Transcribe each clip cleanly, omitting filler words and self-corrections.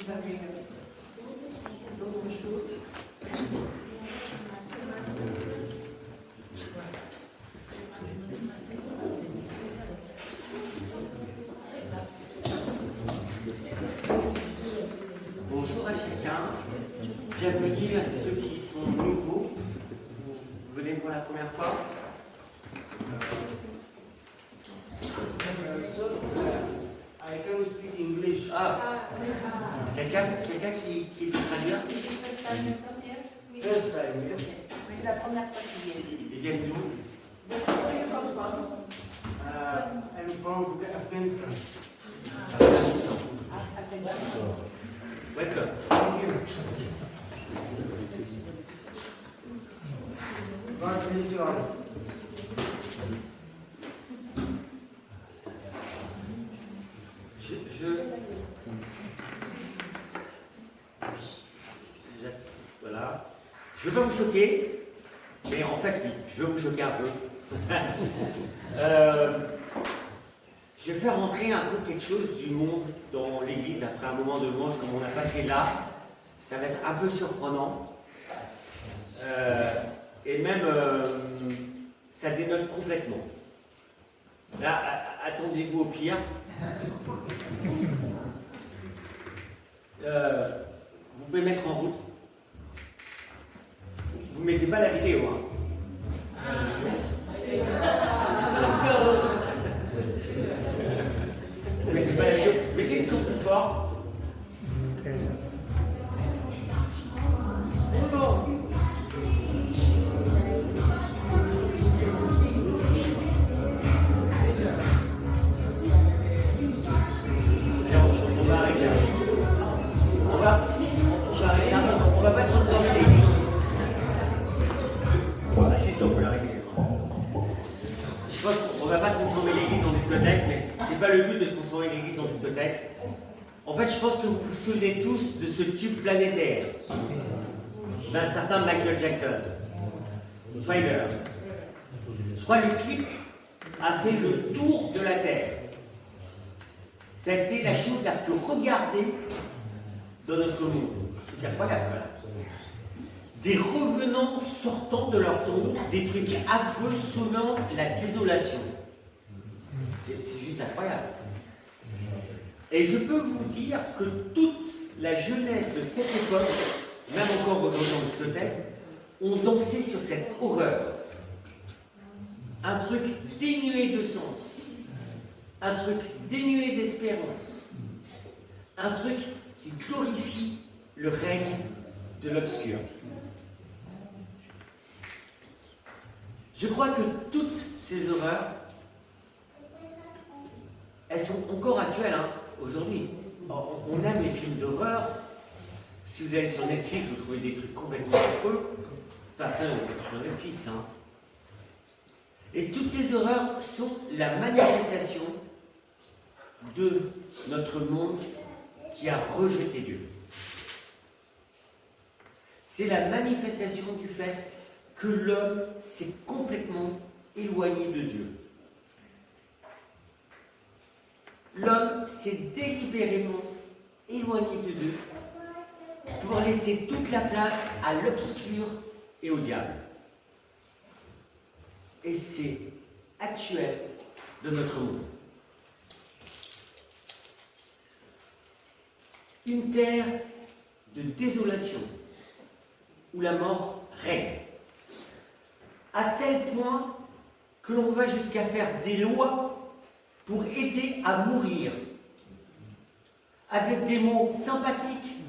vous avez d'autres choses? Bonjour à chacun, bienvenue à ceux qui sont nouveaux. Vous venez pour la première fois? I can speak English. Quelqu'un qui peut traduire? First time, yeah. C'est la première fois qu'il vient. Ils viennent d'où? I'm from Afghanistan. Afghanistan. Welcome. Thank you. God bless you all. Voilà. Je ne veux pas vous choquer, mais en fait, oui, je veux vous choquer un peu. Je vais faire rentrer un peu quelque chose du monde dans l'église après un moment de louange comme on a passé là. Ça va être un peu surprenant. Et même, ça dénote complètement. Là, attendez-vous au pire. Vous pouvez mettre en route. Vous ne mettez pas la vidéo, hein. Vous mettez pas la vidéo. Mettez le son plus fort. On va arrêter. On va pas transformer l'église. Ah si, on peut l'arrêter. Je pense qu'on ne va pas transformer l'église en discothèque, mais c'est pas le but de transformer l'église en discothèque. En fait, je pense que vous vous souvenez tous de ce tube planétaire d'un certain Michael Jackson. Thriller. Je crois que le clip a fait le tour de la Terre. Ça a été la chose la plus regardée dans notre monde. C'est incroyable, voilà. Des revenants sortant de leur tombe, des trucs affreux sonnant la désolation. C'est juste incroyable. Et je peux vous dire que toute la jeunesse de cette époque, même encore aujourd'hui en discothèque, ont dansé sur cette horreur. Un truc dénué de sens, un truc dénué d'espérance, un truc qui glorifie le règne de l'obscur. Je crois que toutes ces horreurs, elles sont encore actuelles, hein, aujourd'hui. On aime les films d'horreur. Si vous allez sur Netflix, vous trouvez des trucs complètement affreux. Enfin, ça, sur Netflix, hein. Et toutes ces horreurs sont la manifestation de notre monde qui a rejeté Dieu. C'est la manifestation du fait que l'homme s'est complètement éloigné de Dieu. L'homme s'est délibérément éloigné de Dieu pour laisser toute la place à l'obscur et au diable. Et c'est actuel de notre monde. Une terre de désolation où la mort règne. À tel point que l'on va jusqu'à faire des lois pour aider à mourir, avec des mots sympathiques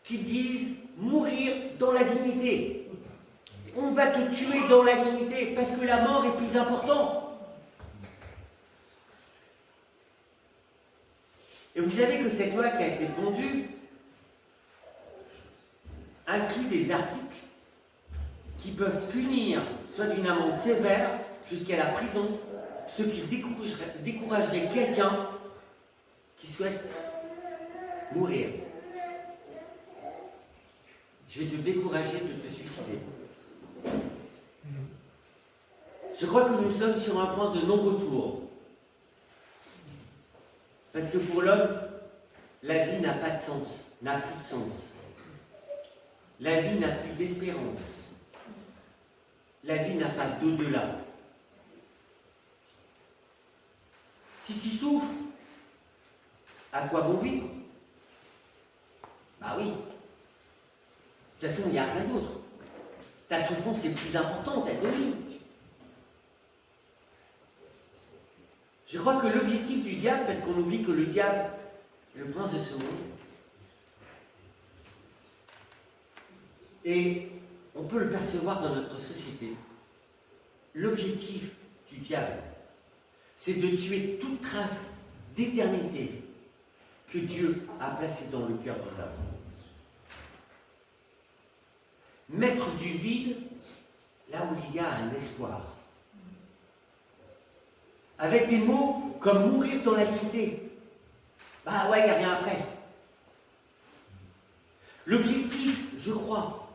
qui disent mourir dans la dignité. On va te tuer dans la dignité parce que la mort est plus importante. Et vous savez que cette loi qui a été pondue inclut des articles qui peuvent punir soit d'une amende sévère jusqu'à la prison, ce qui découragerait quelqu'un qui souhaite mourir. Je vais te décourager de te suicider. Je crois que nous sommes sur un point de non-retour. Parce que pour l'homme, la vie n'a pas de sens, n'a plus de sens. La vie n'a plus d'espérance. La vie n'a pas d'au-delà. Si tu souffres, à quoi bon vivre? Bah oui. De toute façon, il n'y a rien d'autre. Ta souffrance est plus importante, elle domine. Je crois que l'objectif du diable, parce qu'on oublie que le diable est le prince de ce monde, et on peut le percevoir dans notre société, l'objectif du diable, c'est de tuer toute trace d'éternité que Dieu a placée dans le cœur des hommes. Mettre du vide là où il y a un espoir. Avec des mots comme mourir dans la dignité. Bah ouais, il n'y a rien après. L'objectif, je crois,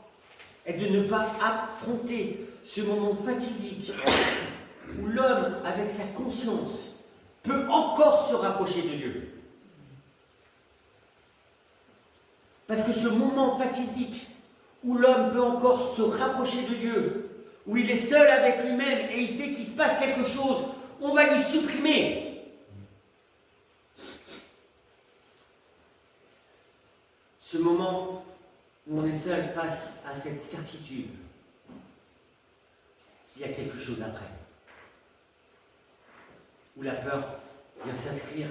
est de ne pas affronter ce moment fatidique où l'homme, avec sa conscience, peut encore se rapprocher de Dieu. Parce que ce moment fatidique où l'homme peut encore se rapprocher de Dieu, où il est seul avec lui-même et il sait qu'il se passe quelque chose, on va lui supprimer. Ce moment où on est seul face à cette certitude qu'il y a quelque chose après. Où la peur vient s'inscrire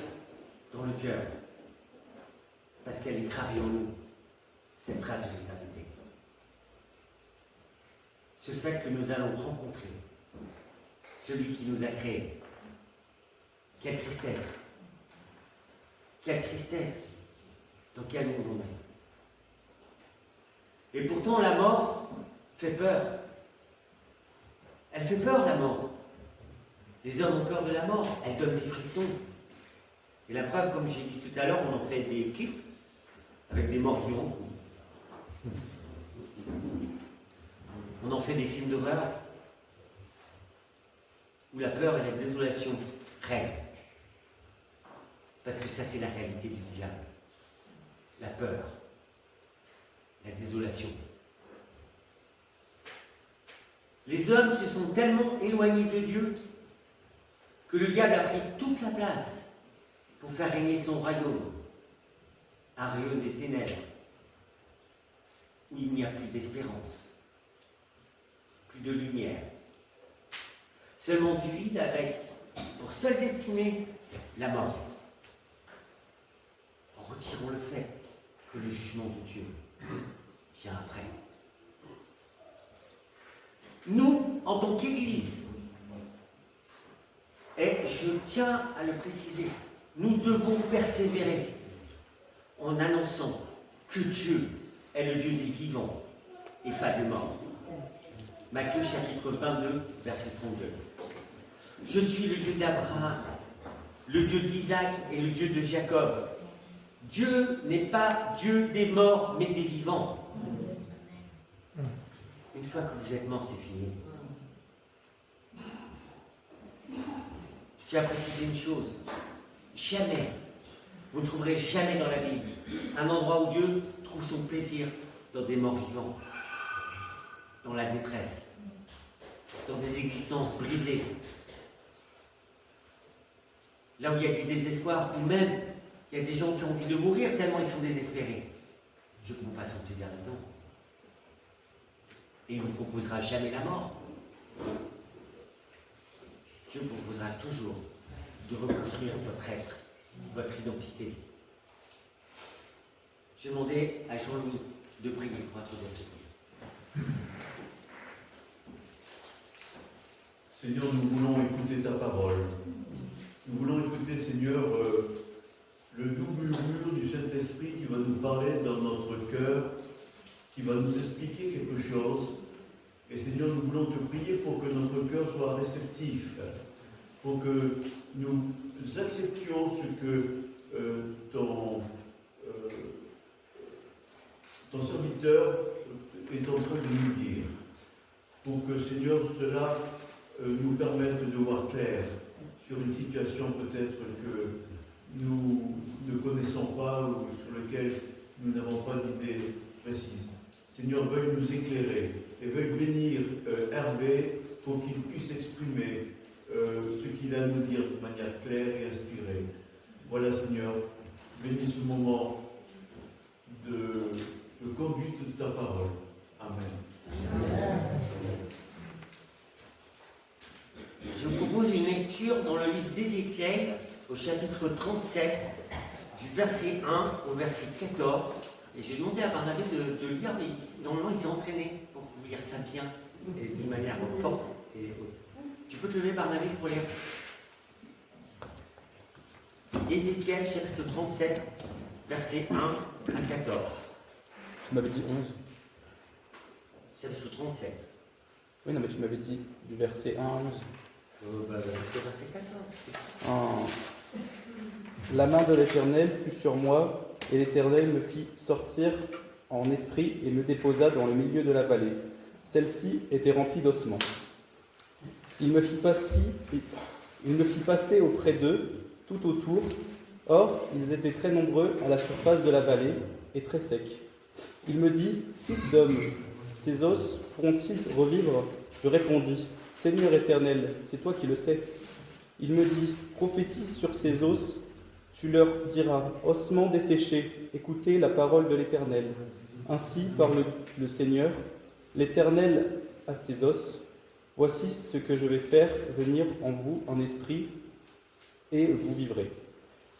dans le cœur parce qu'elle est gravée en nous, cette trace de l'éternité. Ce fait que nous allons rencontrer celui qui nous a créés. Quelle tristesse! Quelle tristesse! Dans quel monde on est? Et pourtant, la mort fait peur. Elle fait peur, la mort. Les hommes ont peur de la mort. Elle donne des frissons. Et la preuve, comme j'ai dit tout à l'heure, on en fait des clips avec des morts vivants. On en fait des films d'horreur où la peur et la désolation règnent. Parce que ça, c'est la réalité du diable. La peur, la désolation. Les hommes se sont tellement éloignés de Dieu que le diable a pris toute la place pour faire régner son royaume, un royaume des ténèbres, où il n'y a plus d'espérance, plus de lumière, seulement du vide avec, pour seule destinée, la mort. En retirant le fait que le jugement de Dieu vient après. Nous, en tant qu'Église, et je tiens à le préciser, nous devons persévérer en annonçant que Dieu est le Dieu des vivants et pas des morts. Matthieu chapitre 22, verset 32. Je suis le Dieu d'Abraham, le Dieu d'Isaac et le Dieu de Jacob. Dieu n'est pas Dieu des morts, mais des vivants. Une fois que vous êtes mort, c'est fini. Je tiens à préciser une chose. Jamais, vous ne trouverez jamais dans la Bible un endroit où Dieu trouve son plaisir dans des morts vivants, dans la détresse, dans des existences brisées, là où il y a du désespoir, ou même il y a des gens qui ont envie de mourir tellement ils sont désespérés. Dieu ne prend pas son plaisir là-dedans. Et il ne vous proposera jamais la mort. Dieu vous proposera toujours de reconstruire votre être, votre identité. Je vais demander à Jean-Louis de prier pour introduire ce livre. Seigneur, nous voulons écouter ta parole. Nous voulons écouter, Seigneur, le doux murmure du Saint-Esprit qui va nous parler dans notre cœur, qui va nous expliquer quelque chose. Et Seigneur, nous voulons te prier pour que notre cœur soit réceptif, pour que nous acceptions ce que ton serviteur est en train de nous dire, pour que, Seigneur, cela nous permette de voir clair sur une situation peut-être que nous ne connaissons pas ou sur lesquels nous n'avons pas d'idée précise. Seigneur, veuille nous éclairer et veuille bénir Hervé pour qu'il puisse exprimer ce qu'il a à nous dire de manière claire et inspirée. Voilà, Seigneur, bénis ce moment de conduite de ta parole. Amen. Je vous propose une lecture dans le livre d'Ézéchiel, au chapitre 37, du verset 1 au verset 14. Et j'ai demandé à Barnabé de lire, mais normalement il s'est entraîné pour vous lire ça bien et d'une manière forte et haute. Tu peux te lever, Barnabé, pour lire Ézéchiel, chapitre 37, verset 1 à 14. Tu m'avais dit 11. Chapitre 37. Oui, non, mais tu m'avais dit du verset 1 à 11. Jusqu'au verset 14. Ah. La main de l'Éternel fut sur moi, et l'Éternel me fit sortir en esprit et me déposa dans le milieu de la vallée. Celle-ci était remplie d'ossements. Il me fit passer auprès d'eux, tout autour. Or, ils étaient très nombreux à la surface de la vallée et très secs. Il me dit, Fils d'homme, ces os pourront-ils revivre? Je répondis, Seigneur éternel, c'est toi qui le sais. Il me dit, prophétise sur ces os, tu leur diras, ossements desséchés, écoutez la parole de l'Éternel. Ainsi parle le Seigneur, l'Éternel à ses os, voici ce que je vais faire venir en vous en esprit, et vous vivrez.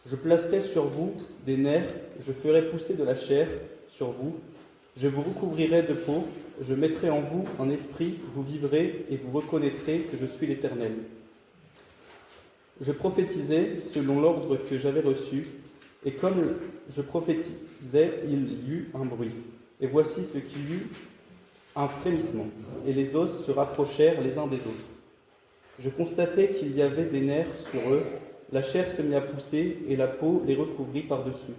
Je placerai sur vous des nerfs, je ferai pousser de la chair sur vous, je vous recouvrirai de peau, je mettrai en vous un esprit, vous vivrez et vous reconnaîtrez que je suis l'Éternel. Je prophétisais selon l'ordre que j'avais reçu, et comme je prophétisais, il y eut un bruit. Et voici ce qu'il y eut, un frémissement, et les os se rapprochèrent les uns des autres. Je constatai qu'il y avait des nerfs sur eux, la chair se mit à pousser, et la peau les recouvrit par-dessus.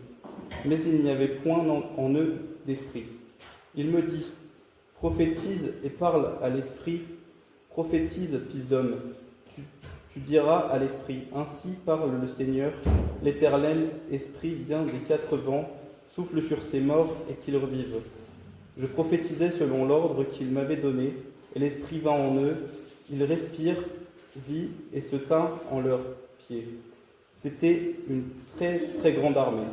Mais il n'y avait point en eux d'esprit. Il me dit, prophétise et parle à l'esprit, prophétise, fils d'homme. Tu diras à l'esprit, ainsi parle le Seigneur, l'Éternel esprit vient des quatre vents, souffle sur ces morts et qu'ils revivent. Je prophétisais selon l'ordre qu'il m'avait donné, et l'esprit vint en eux, ils respirent, vit et se tint en leurs pieds. C'était une très très grande armée.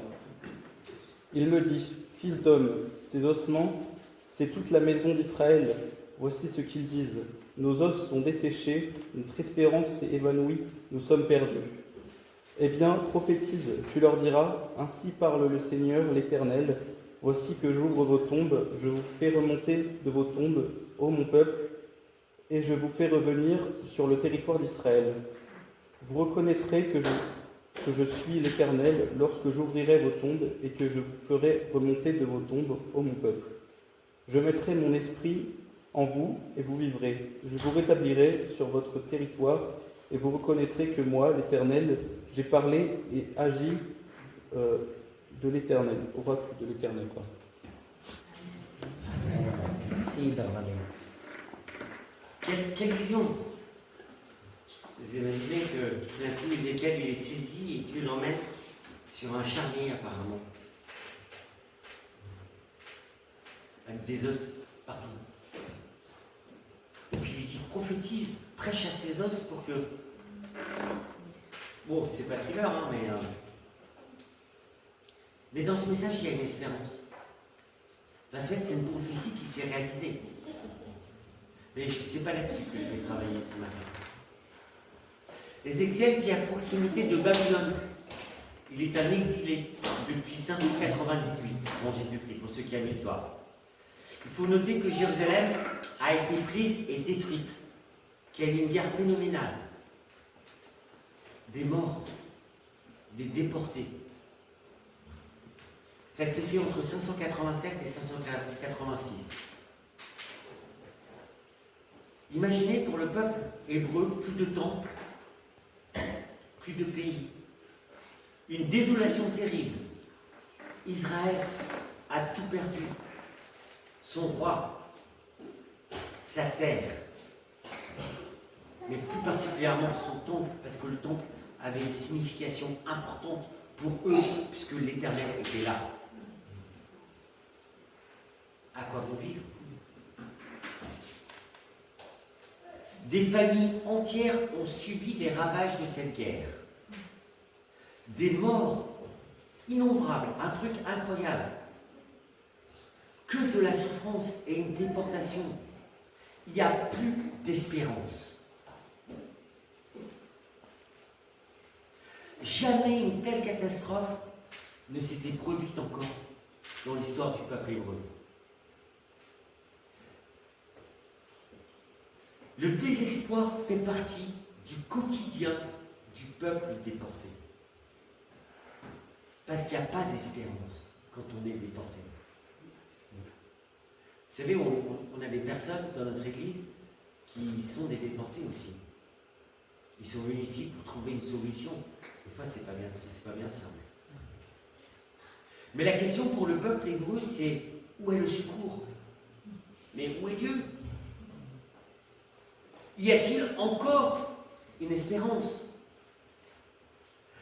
Il me dit, fils d'homme, ces ossements, c'est toute la maison d'Israël. Voici ce qu'ils disent. Nos os sont desséchés, notre espérance s'est évanouie, nous sommes perdus. Eh bien, prophétise, tu leur diras, ainsi parle le Seigneur, l'Éternel. Voici que j'ouvre vos tombes, je vous fais remonter de vos tombes, ô mon peuple, et je vous fais revenir sur le territoire d'Israël. Vous reconnaîtrez que je suis l'Éternel lorsque j'ouvrirai vos tombes et que je vous ferai remonter de vos tombes, ô mon peuple. Je mettrai mon esprit en vous et vous vivrez. Je vous rétablirai sur votre territoire et vous reconnaîtrez que moi, l'Éternel, j'ai parlé et agi de l'Éternel, oracle de l'Éternel. Merci, Barnabé. Quelle vision! Vous imaginez que tout d'un coup, Ézéchiel, il est saisi et Dieu l'emmène sur un charnier, apparemment. Avec des os partout. Et puis il dit, prophétise, prêche à ses os pour que... Bon, c'est pas thriller, hein, mais dans ce message, il y a une espérance. Parce qu'en fait, c'est une prophétie qui s'est réalisée. Mais c'est pas là-dessus que je vais travailler ce matin. Ézéchiel vit à proximité de Babylone. Il est un exilé depuis 598 avant Jésus-Christ, pour ceux qui aiment l'histoire. Il faut noter que Jérusalem a été prise et détruite, qu'il y a eu une guerre phénoménale. Des morts, des déportés. Ça s'est fait entre 587 et 586. Imaginez pour le peuple hébreu, plus de temple, plus de pays. Une désolation terrible. Israël a tout perdu. Son roi, sa terre, mais plus particulièrement son temple, parce que le temple avait une signification importante pour eux, puisque l'Éternel était là. À quoi bon vivre? Des familles entières ont subi les ravages de cette guerre. Des morts innombrables, un truc incroyable. Que de la souffrance et une déportation. Il n'y a plus d'espérance. Jamais une telle catastrophe ne s'était produite encore dans l'histoire du peuple hébreu. Le désespoir fait partie du quotidien du peuple déporté. Parce qu'il n'y a pas d'espérance quand on est déporté. Vous savez, on a des personnes dans notre église qui sont des déportés aussi. Ils sont venus ici pour trouver une solution. Des fois, c'est pas bien simple. Mais la question pour le peuple hébreu, c'est où est le secours? Mais où est Dieu? Y a-t-il encore une espérance?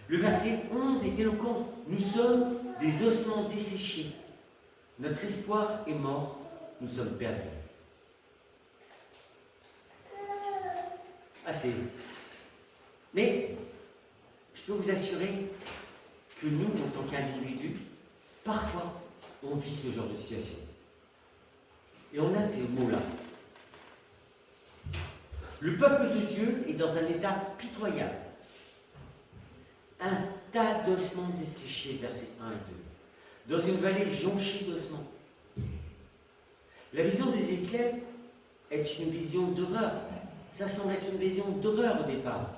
Le verset 11 est éloquent. Nous sommes des ossements desséchés. Notre espoir est mort. Nous sommes perdus. Assez. Mais je peux vous assurer que nous, en tant qu'individus, parfois, on vit ce genre de situation. Et on a ces mots-là. Le peuple de Dieu est dans un état pitoyable. Un tas d'ossements desséchés, versets 1 et 2. Dans une vallée jonchée d'ossements. La vision d'Ézéchiel est une vision d'horreur. Ça semble être une vision d'horreur au départ.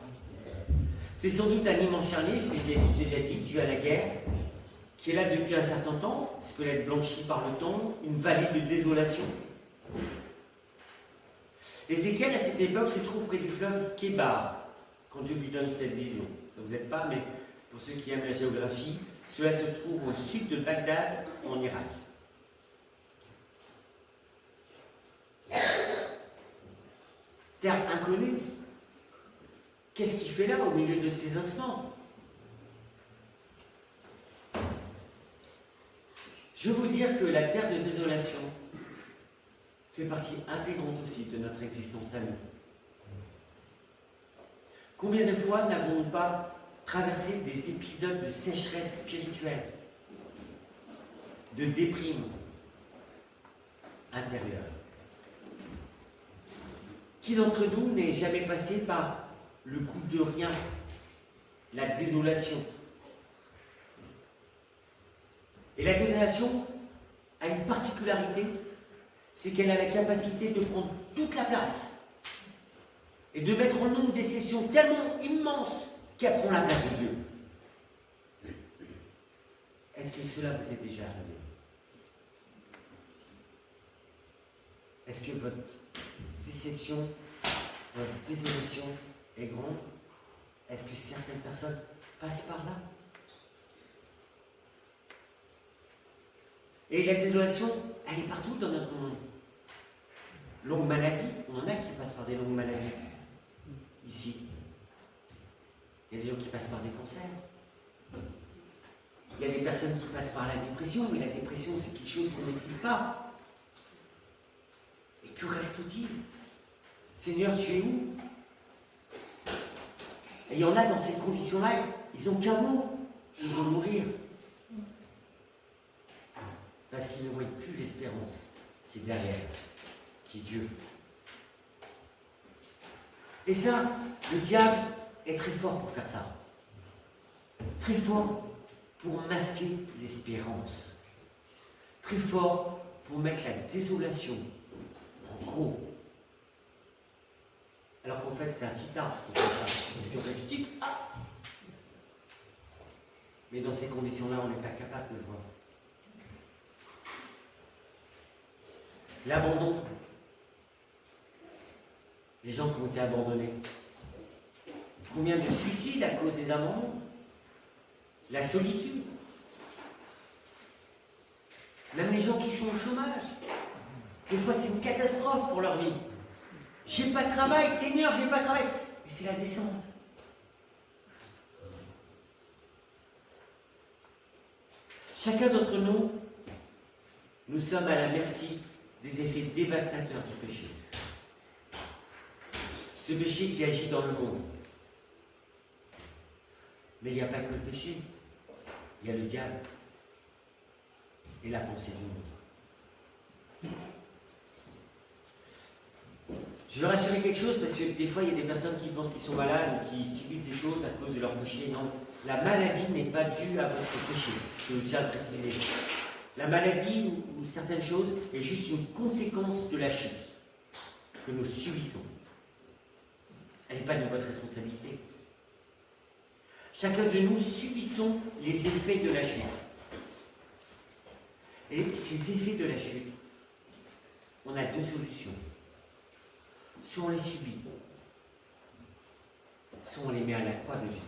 C'est sans doute un immense charnier, je l'ai déjà dit, dû à la guerre, qui est là depuis un certain temps, squelette blanchi par le temps, une vallée de désolation. Ézéchiel, à cette époque, se trouve près du fleuve Kébar, quand Dieu lui donne cette vision. Ça vous aide pas, mais pour ceux qui aiment la géographie, cela se trouve au sud de Bagdad, en Irak. Terre inconnue. Qu'est-ce qu'il fait là, au milieu de ces ossements? Je veux vous dire que la terre de désolation fait partie intégrante aussi de notre existence à nous. Combien de fois n'avons-nous pas traversé des épisodes de sécheresse spirituelle, de déprime intérieure? Qui d'entre nous n'est jamais passé par le coup de rien, la désolation? Et la désolation a une particularité, c'est qu'elle a la capacité de prendre toute la place et de mettre en nous une déception tellement immense qu'elle prend la place de Dieu. Est-ce que cela vous est déjà arrivé? Est-ce que votre déception, votre désolation est grande? Est-ce que certaines personnes passent par là? Et la désolation, elle est partout dans notre monde. Longue maladie, on en a qui passent par des longues maladies. Ici. Il y a des gens qui passent par des cancers. Il y a des personnes qui passent par la dépression, mais la dépression, c'est quelque chose qu'on ne maîtrise pas. Et que reste-t-il? Seigneur, tu es où? Et il y en a dans ces conditions-là, ils n'ont qu'un mot: je veux mourir. Parce qu'ils ne voient plus l'espérance qui est derrière, qui est Dieu. Et ça, le diable est très fort pour faire ça. Très fort pour masquer l'espérance. Très fort pour mettre la désolation en gros. Alors qu'en fait, c'est un petit arbre qui fait ça. Et on fait du tic, ah! Mais dans ces conditions-là, on n'est pas capable de le voir. L'abandon. Les gens qui ont été abandonnés. Combien de suicides à cause des abandons? La solitude. Même les gens qui sont au chômage. Des fois, c'est une catastrophe pour leur vie. J'ai pas de travail, Seigneur, j'ai pas de travail. Et c'est la descente. Chacun d'entre nous, nous sommes à la merci des effets dévastateurs du péché. Ce péché qui agit dans le monde. Mais il n'y a pas que le péché, il y a le diable et la pensée du monde. Je veux rassurer quelque chose parce que des fois il y a des personnes qui pensent qu'ils sont malades ou qui subissent des choses à cause de leur péché. Non, la maladie n'est pas due à votre péché, je tiens à le préciser. La maladie ou certaines choses est juste une conséquence de la chute que nous subissons. Elle n'est pas de votre responsabilité. Chacun de nous subissons les effets de la chute. Et ces effets de la chute, on a deux solutions. Soit on les subit, soit on les met à la croix de Jésus.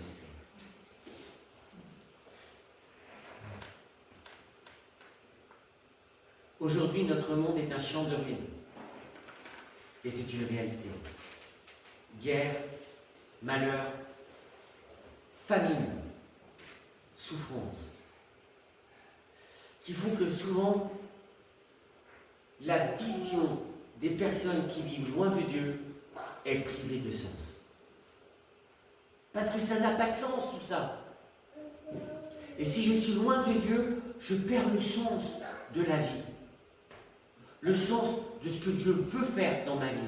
Aujourd'hui, notre monde est un champ de ruines. Et c'est une réalité. Guerre, malheur, famine, souffrance, qui font que souvent, la vision des personnes qui vivent loin de Dieu est privée de sens. Parce que ça n'a pas de sens tout ça. Et si je suis loin de Dieu, je perds le sens de la vie. Le sens de ce que Dieu veut faire dans ma vie.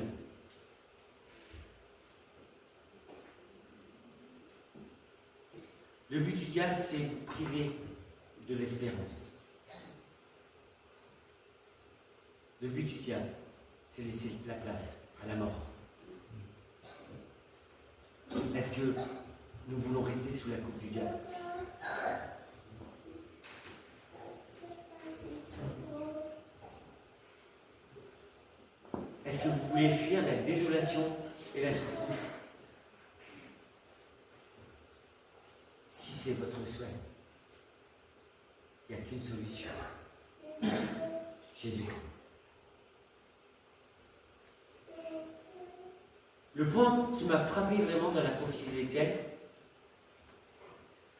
Le but du diable, c'est de priver de l'espérance. Le but du diable, c'est laisser la place à la mort. Est-ce que nous voulons rester sous la coupe du diable ? Est-ce que vous voulez fuir la désolation et la souffrance ? Si c'est votre souhait, il n'y a qu'une solution. Jésus. Le point qui m'a frappé vraiment dans la prophétie d'Ézéchiel,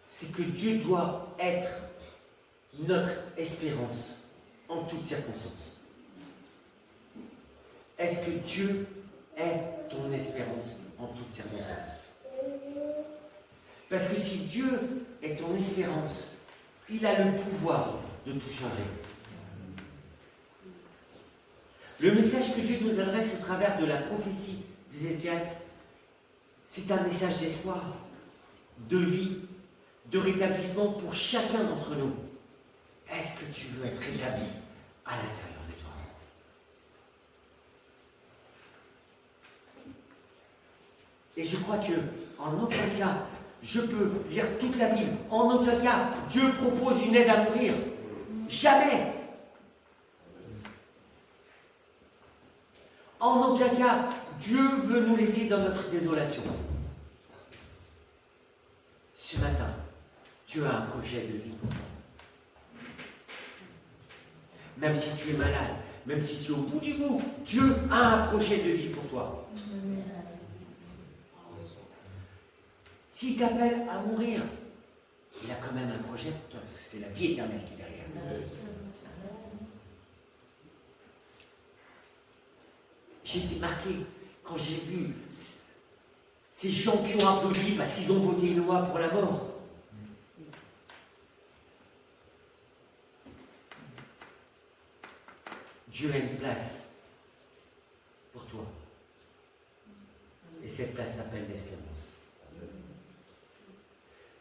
c'est que Dieu doit être notre espérance en toutes circonstances. Est-ce que Dieu est ton espérance en toutes circonstances? Parce que si Dieu est ton espérance, il a le pouvoir de tout changer. Le message que Dieu nous adresse au travers de la prophétie d'Ézéchias, c'est un message d'espoir, de vie, de rétablissement pour chacun d'entre nous. Est-ce que tu veux être rétabli à l'intérieur de toi? Et je crois que, en aucun cas, je peux lire toute la Bible. En aucun cas, Dieu propose une aide à mourir. Jamais. En aucun cas, Dieu veut nous laisser dans notre désolation. Ce matin, Dieu a un projet de vie pour toi. Même si tu es malade, même si tu es au bout du bout, Dieu a un projet de vie pour toi. S'il t'appelle à mourir, il a quand même un projet pour toi, parce que c'est la vie éternelle qui est derrière. J'ai été marqué quand j'ai vu ces gens qui ont applaudi parce qu'ils ont voté une loi pour la mort. Dieu a une place pour toi. Et cette place s'appelle l'espérance.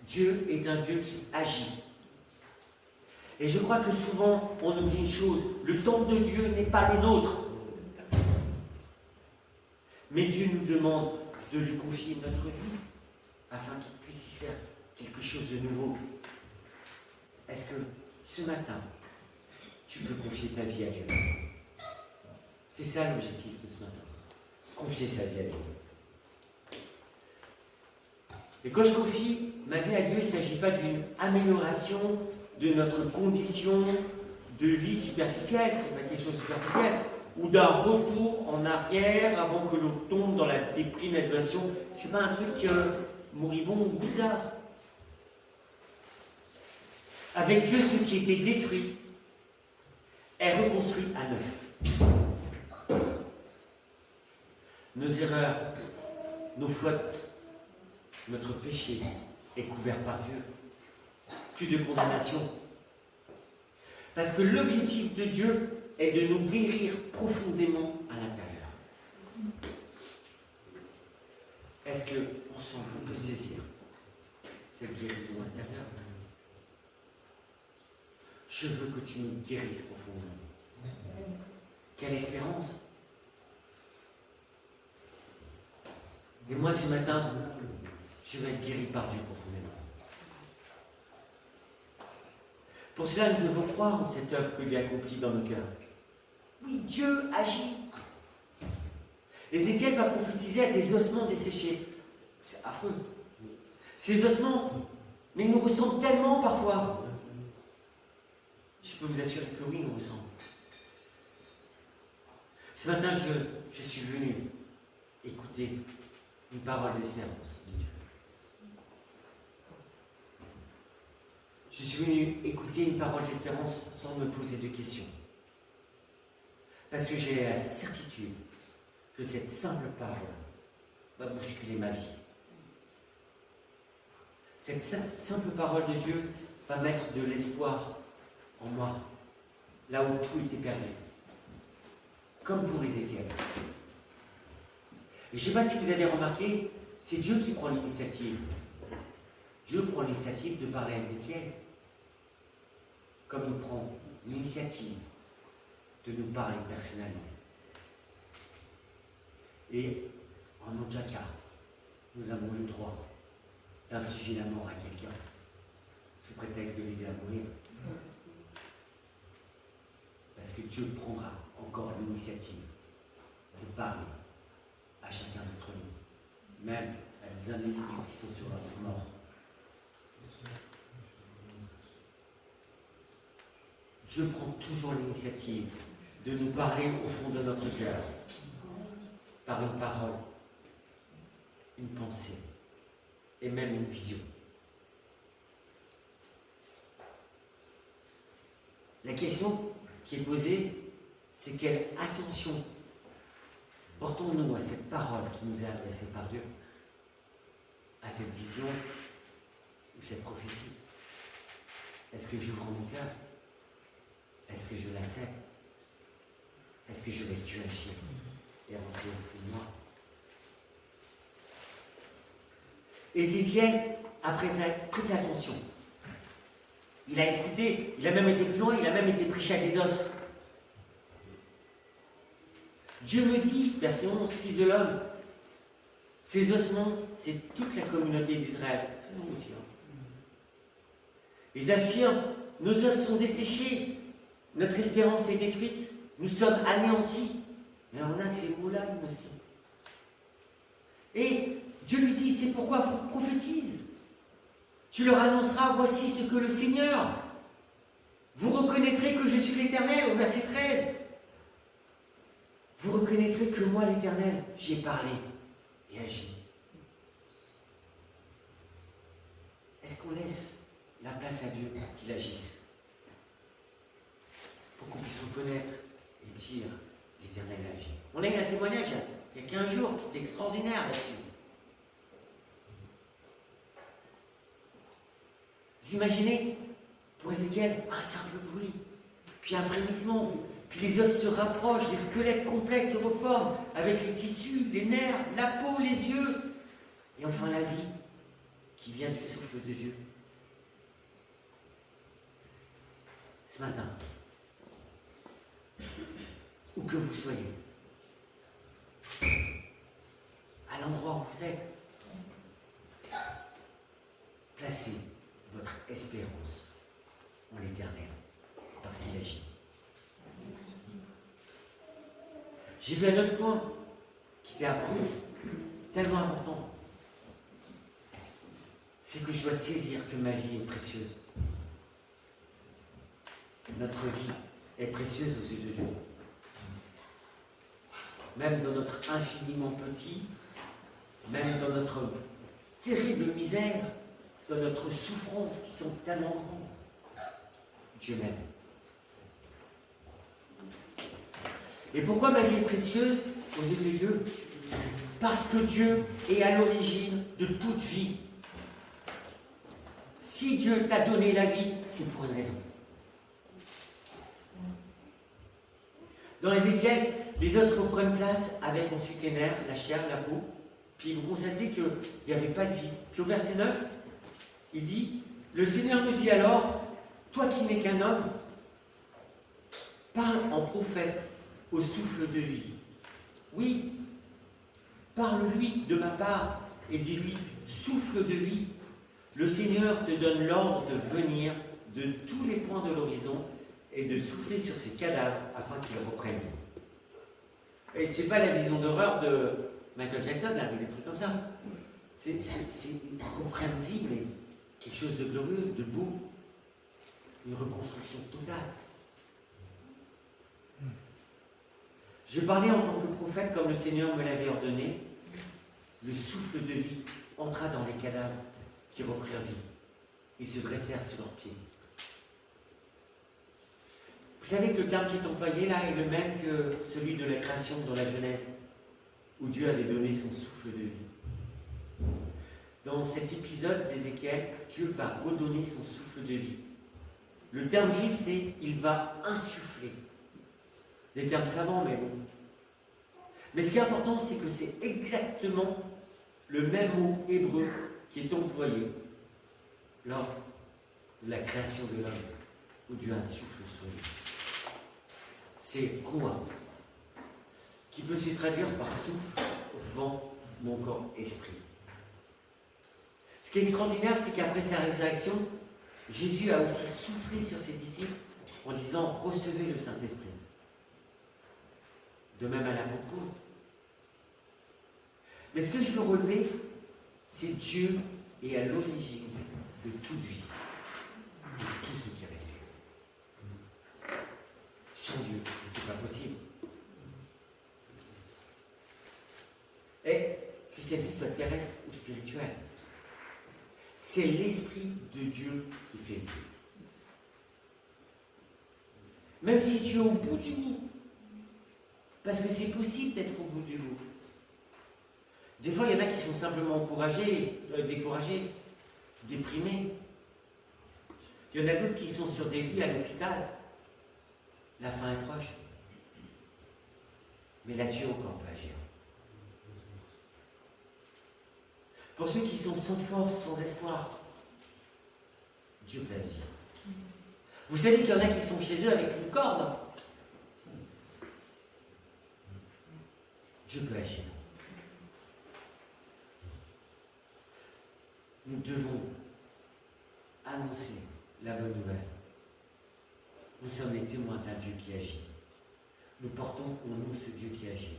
Dieu est un Dieu qui agit. Et je crois que souvent, on oublie une chose, le temps de Dieu n'est pas le nôtre. Mais Dieu nous demande de lui confier notre vie afin qu'il puisse y faire quelque chose de nouveau. Est-ce que ce matin, tu peux confier ta vie à Dieu? C'est ça l'objectif de ce matin. Confier sa vie à Dieu. Et quand je confie ma vie à Dieu, il ne s'agit pas d'une amélioration de notre condition de vie superficielle, c'est pas quelque chose de superficiel, ou d'un retour en arrière avant que l'on tombe dans la déprime, la situation. C'est pas un truc moribond ou bizarre. Avec Dieu, ce qui était détruit est reconstruit à neuf. Nos erreurs, nos fautes, notre péché est couvert par Dieu. Plus de condamnation. Parce que l'objectif de Dieu est de nous guérir profondément à l'intérieur. Est-ce qu'ensemble on peut saisir cette guérison intérieure? Je veux que tu nous guérisses profondément. Quelle espérance! Et moi ce matin, je vais être guéri par Dieu profondément. Pour cela, nous devons croire en cette œuvre que Dieu accomplit dans nos cœurs. Oui, Dieu agit. Ézéchiel va prophétiser à des ossements desséchés. C'est affreux. Ces ossements, mais ils nous ressemblent tellement parfois. Je peux vous assurer que oui, ils nous ressemblent. Ce matin, je suis venu écouter une parole d'espérance de Dieu. Je suis venu écouter une parole d'espérance sans me poser de questions. Parce que j'ai la certitude que cette simple parole va bousculer ma vie. Cette simple parole de Dieu va mettre de l'espoir en moi, là où tout était perdu. Comme pour Ézéchiel. Et je ne sais pas si vous avez remarqué, c'est Dieu qui prend l'initiative. Dieu prend l'initiative de parler à Ézéchiel, comme il prend l'initiative de nous parler personnellement. Et en aucun cas, nous avons le droit d'infliger la mort à quelqu'un sous prétexte de l'aider à mourir. Parce que Dieu prendra encore l'initiative de parler à chacun d'entre nous, même à des individus qui sont sur leur mort. Dieu prend toujours l'initiative de nous parler au fond de notre cœur, par une parole, une pensée et même une vision. La question qui est posée, c'est quelle attention portons-nous à cette parole qui nous est adressée par Dieu, à cette vision ou cette prophétie? Est-ce que j'ouvre mon cœur? Est-ce que je l'accepte? Est-ce que je laisse Dieu agir et rentrer au fond de moi? Ézéchiel a prêté attention. Il a écouté, il a même été plus loin, il a même été prêché à des os. Dieu me dit, verset 11, Fils de l'homme, ces ossements, c'est toute la communauté d'Israël. Nous aussi. Ils affirment, nos os sont desséchés, notre espérance est détruite, nous sommes anéantis. Mais on a ces mots-là, nous aussi. Et Dieu lui dit, c'est pourquoi prophétise. Tu leur annonceras, voici ce que le Seigneur. Vous reconnaîtrez que je suis l'Éternel, au verset 13. Vous reconnaîtrez que moi, l'Éternel, j'ai parlé et agi. Est-ce qu'on laisse la place à Dieu pour qu'il agisse? Pour qu'on puisse reconnaître et dire, l'Éternel a agi. On a eu un témoignage il y a 15 jours qui était extraordinaire là-dessus. Vous imaginez, pour Ézéchiel, un simple bruit, puis un frémissement, puis les os se rapprochent, les squelettes complets se reforment, avec les tissus, les nerfs, la peau, les yeux, et enfin la vie qui vient du souffle de Dieu. Ce matin, où que vous soyez, à l'endroit où vous êtes, placez votre espérance en l'Éternel, parce qu'il agit. J'ai vu un autre point qui était important, tellement important. C'est que je dois saisir que ma vie est précieuse. Notre vie est précieuse aux yeux de Dieu. Même dans notre infiniment petit, même dans notre terrible misère, dans notre souffrance qui sont tellement grandes. Dieu m'aime. Et pourquoi ma vie est précieuse aux yeux de Dieu? Parce que Dieu est à l'origine de toute vie. Si Dieu t'a donné la vie, c'est pour une raison. Dans Ézéchiel, les os reprennent place avec ensuite les nerfs, la chair, la peau. Puis vous constatez qu'il n'y avait pas de vie. Puis au verset 9, il dit, le Seigneur me dit alors, toi qui n'es qu'un homme, parle en prophète au souffle de vie. Oui, parle-lui de ma part et dis-lui, souffle de vie. Le Seigneur te donne l'ordre de venir de tous les points de l'horizon et de souffler sur ces cadavres afin qu'ils reprennent vie. Et c'est pas la vision d'horreur de Michael Jackson, là, des trucs comme ça. C'est reprendre vie, mais quelque chose de glorieux, de beau. Une reconstruction totale. Je parlais en tant que prophète comme le Seigneur me l'avait ordonné. Le souffle de vie entra dans les cadavres qui reprirent vie et se dressèrent sur leurs pieds. Vous savez que le terme qui est employé là est le même que celui de la création dans la Genèse, où Dieu avait donné son souffle de vie. Dans cet épisode d'Ézéchiel, Dieu va redonner son souffle de vie. Le terme juste, c'est « il va insuffler ». Des termes savants, mais bon. Mais ce qui est important, c'est que c'est exactement le même mot hébreu qui est employé lors de la création de l'homme, où Dieu insuffle sur lui. C'est « ruach », qui peut se traduire par souffle, vent, mon corps, esprit. Ce qui est extraordinaire, c'est qu'après sa résurrection, Jésus a aussi soufflé sur ses disciples en disant « recevez le Saint-Esprit ». De même à la Pentecôte. Mais ce que je veux relever, c'est Dieu est à l'origine de toute vie, de tout ce qui est respire. Sans Dieu, c'est pas possible. Et que cette vie soit terrestre ou spirituelle, c'est l'Esprit de Dieu qui fait Dieu. Même si tu es au bout du bout, parce que c'est possible d'être au bout du bout. Des fois, il y en a qui sont simplement découragés, déprimés. Il y en a d'autres qui sont sur des lits à l'hôpital. La fin est proche. Mais là, Dieu encore peut agir. Pour ceux qui sont sans force, sans espoir, Dieu peut agir. Vous savez qu'il y en a qui sont chez eux avec une corde. Dieu peut agir. Nous devons annoncer la bonne nouvelle. Nous sommes les témoins d'un Dieu qui agit. Nous portons en nous ce Dieu qui agit.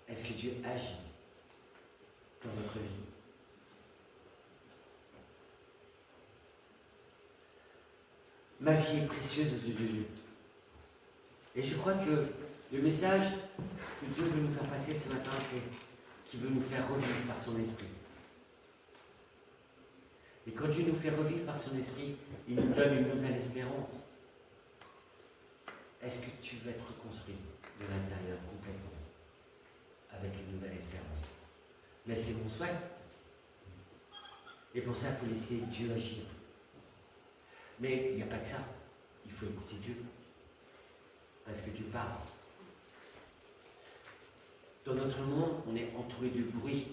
Est-ce que Dieu agit dans votre vie? Ma vie est précieuse aux yeux de Dieu. Et je crois que le message que Dieu veut nous faire passer ce matin, c'est qu'il veut nous faire revivre par son esprit. Et quand Dieu nous fait revivre par son esprit, il nous donne une nouvelle espérance. Est-ce que tu veux être reconstruit de l'intérieur complètement avec une nouvelle espérance? Mais c'est mon souhait. Et pour ça, il faut laisser Dieu agir. Mais il n'y a pas que ça. Il faut écouter Dieu. Parce que Dieu parle. Dans notre monde, on est entouré de bruit,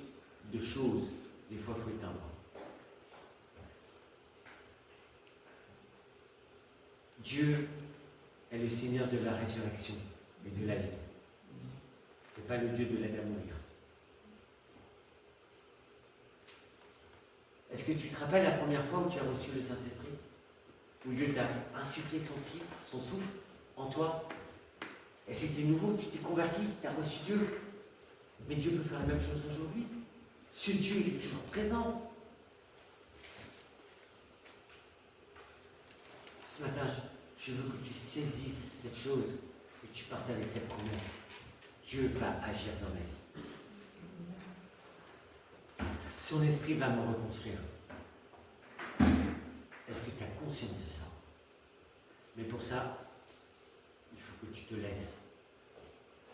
de choses. Des fois, il faut éteindre. Dieu est le Seigneur de la résurrection et de la vie. Et pas le Dieu de la mourir. Est-ce que tu te rappelles la première fois où tu as reçu le Saint-Esprit? Où Dieu t'a insufflé son souffle en toi? Et c'était nouveau, tu t'es converti, tu as reçu Dieu. Mais Dieu peut faire la même chose aujourd'hui. Ce Dieu, il est toujours présent. Ce matin, je veux que tu saisisses cette chose et que tu partes avec cette promesse. Dieu va agir dans ma vie. Son esprit va me reconstruire. conscience de ça. Mais pour ça, il faut que tu te laisses,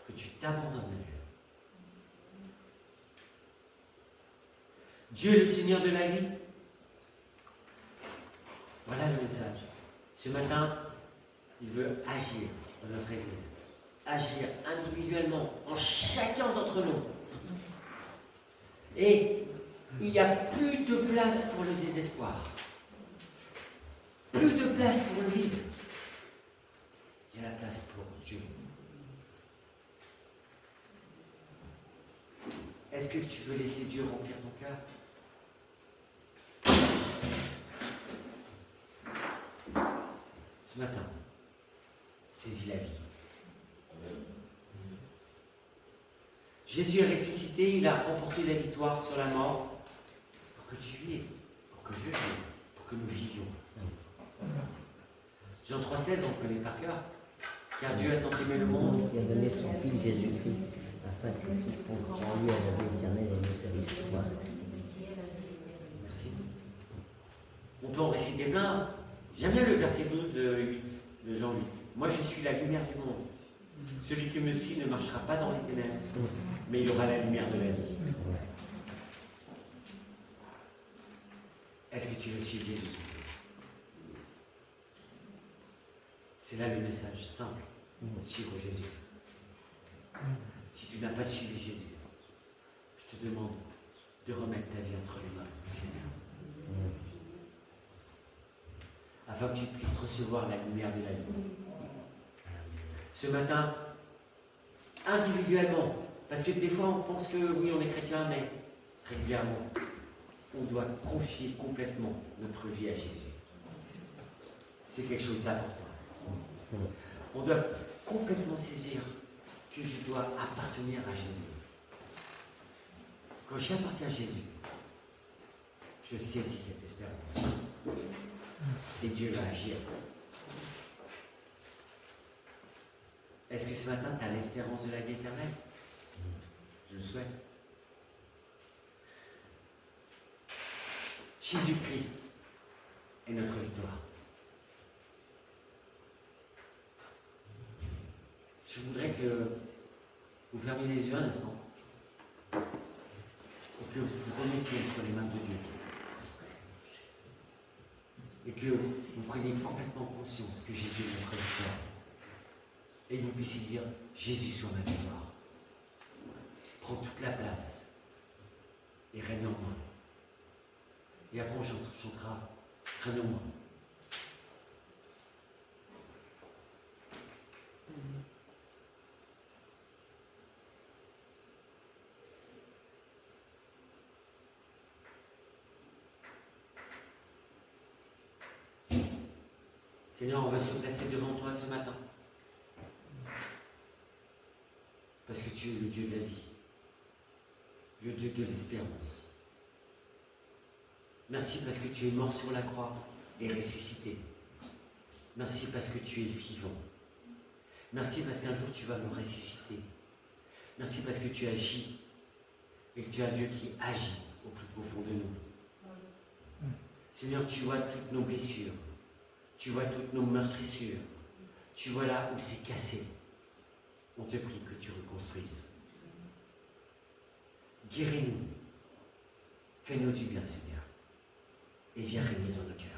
que tu t'abandonnes à Dieu. Dieu est le Seigneur de la vie. Voilà le message. Ce matin, il veut agir dans notre Église. Agir individuellement, en chacun d'entre nous. Et il n'y a plus de place pour le désespoir. Plus de place pour le vide. Il y a la place pour Dieu. Est-ce que tu veux laisser Dieu remplir ton cœur? Ce matin, saisis la vie. Jésus est ressuscité, il a remporté la victoire sur la mort pour que tu vives, pour que je vive, pour que nous vivions. Jean 3,16, on connaît par cœur. Car Dieu a tant aimé le monde. Il a donné son Fils Jésus-Christ afin que quiconque croit en lui ait la vie éternelle et ne périsse point. Merci. On peut en réciter plein. J'aime bien le verset 12 de Jean 8. Moi, je suis la lumière du monde. Celui qui me suit ne marchera pas dans les ténèbres, mais il aura la lumière de la vie. Est-ce que tu veux suivre Jésus? C'est là le message simple. Suivre Jésus. Si tu n'as pas suivi Jésus, je te demande de remettre ta vie entre les mains du Seigneur. Afin que tu puisses recevoir la lumière de la vie. Ce matin, individuellement, parce que des fois on pense que oui, on est chrétien, mais régulièrement, on doit confier complètement notre vie à Jésus. C'est quelque chose d'important. On doit complètement saisir que je dois appartenir à Jésus. Quand j'appartiens à Jésus, je saisis cette espérance. Et Dieu va agir. Est-ce que ce matin, tu as l'espérance de la vie éternelle? Je le souhaite. Jésus-Christ est notre victoire. Je voudrais que vous fermiez les yeux un instant pour que vous vous remettiez entre les mains de Dieu et que vous preniez complètement conscience que Jésus est notre victoire et que vous puissiez dire Jésus sur ma victoire. Prends toute la place et règne en moi. Et après on chantera règne en moi. Seigneur, on veut se placer devant toi ce matin. Parce que tu es le Dieu de la vie, le Dieu de l'espérance. Merci parce que tu es mort sur la croix et ressuscité. Merci parce que tu es vivant. Merci parce qu'un jour tu vas me ressusciter. Merci parce que tu agis et que tu es un Dieu qui agit au plus profond de nous. Seigneur, tu vois toutes nos blessures. Tu vois toutes nos meurtrissures. Tu vois là où c'est cassé. On te prie que tu reconstruises. Guéris-nous. Fais-nous du bien, Seigneur. Et viens régner dans nos cœurs.